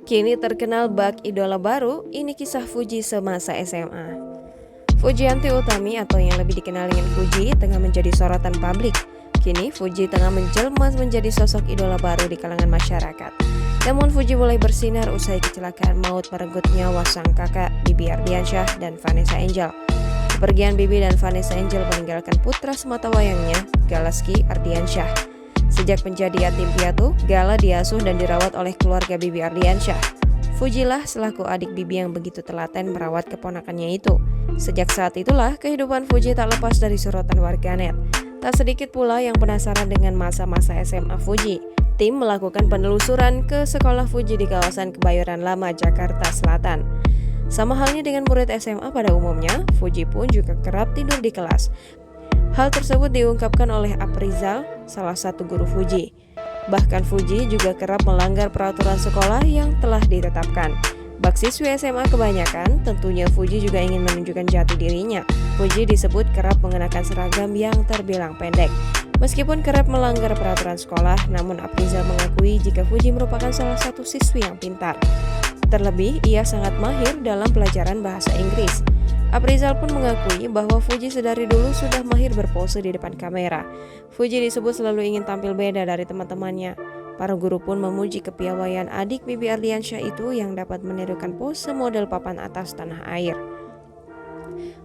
Kini terkenal bak idola baru, ini kisah Fuji semasa SMA. Fujianti Utami atau yang lebih dikenal dengan Fuji tengah menjadi sorotan publik. Kini Fuji tengah menjelma menjadi sosok idola baru di kalangan masyarakat. Namun Fuji mulai bersinar usai kecelakaan maut merenggut nyawa sang kakak Bibi Ardiansyah dan Vanessa Angel. Kepergian Bibi dan Vanessa Angel meninggalkan putra sematawayangnya, Galaski Ardiansyah. Sejak menjadi yatim piatu, Gala diasuh dan dirawat oleh keluarga Bibi Ardiansyah. Fujilah selaku adik Bibi yang begitu telaten merawat keponakannya itu. Sejak saat itulah kehidupan Fuji tak lepas dari sorotan warganet. Tak sedikit pula yang penasaran dengan masa-masa SMA Fuji. Tim melakukan penelusuran ke sekolah Fuji di kawasan Kebayoran Lama, Jakarta Selatan. Sama halnya dengan murid SMA pada umumnya, Fuji pun juga kerap tidur di kelas. Hal tersebut diungkapkan oleh Aprizal, salah satu guru Fuji. Bahkan Fuji juga kerap melanggar peraturan sekolah yang telah ditetapkan. Bak siswi SMA kebanyakan, tentunya Fuji juga ingin menunjukkan jati dirinya. Fuji disebut kerap mengenakan seragam yang terbilang pendek. Meskipun kerap melanggar peraturan sekolah, namun Aprizal mengakui jika Fuji merupakan salah satu siswi yang pintar. Terlebih, ia sangat mahir dalam pelajaran bahasa Inggris. Aprizal pun mengakui bahwa Fuji sedari dulu sudah mahir berpose di depan kamera. Fuji disebut selalu ingin tampil beda dari teman-temannya. Para guru pun memuji kepiawaian adik Bibi Ardiansyah itu yang dapat menirukan pose model papan atas tanah air.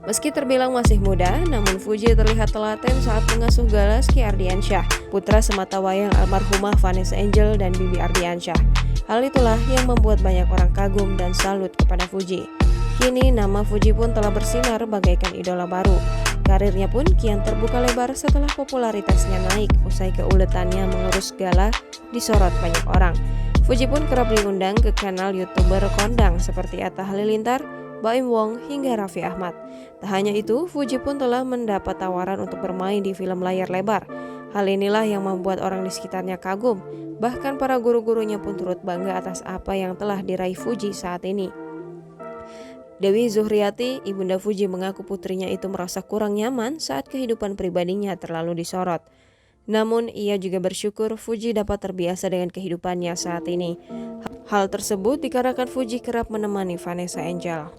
Meski terbilang masih muda, namun Fuji terlihat telaten saat mengasuh Galaski Ardiansyah, putra sematawayang almarhumah Vanessa Angel dan Bibi Ardiansyah. Hal itulah yang membuat banyak orang kagum dan salut kepada Fuji. Kini nama Fuji pun telah bersinar bagaikan idola baru. Karirnya pun kian terbuka lebar setelah popularitasnya naik usai keuletannya mengurus Gala disorot banyak orang. Fuji pun kerap diundang ke kanal YouTuber kondang seperti Atta Halilintar, Baim Wong hingga Raffi Ahmad. Tak hanya itu, Fuji pun telah mendapat tawaran untuk bermain di film layar lebar. Hal inilah yang membuat orang di sekitarnya kagum. Bahkan para guru-gurunya pun turut bangga atas apa yang telah diraih Fuji saat ini. Dewi Zuhriati, ibunda Fuji, mengaku putrinya itu merasa kurang nyaman saat kehidupan pribadinya terlalu disorot. Namun, ia juga bersyukur Fuji dapat terbiasa dengan kehidupannya saat ini. Hal tersebut dikarenakan Fuji kerap menemani Vanessa Angel.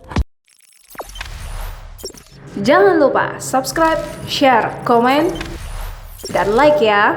Jangan lupa subscribe, share, komen, dan like ya!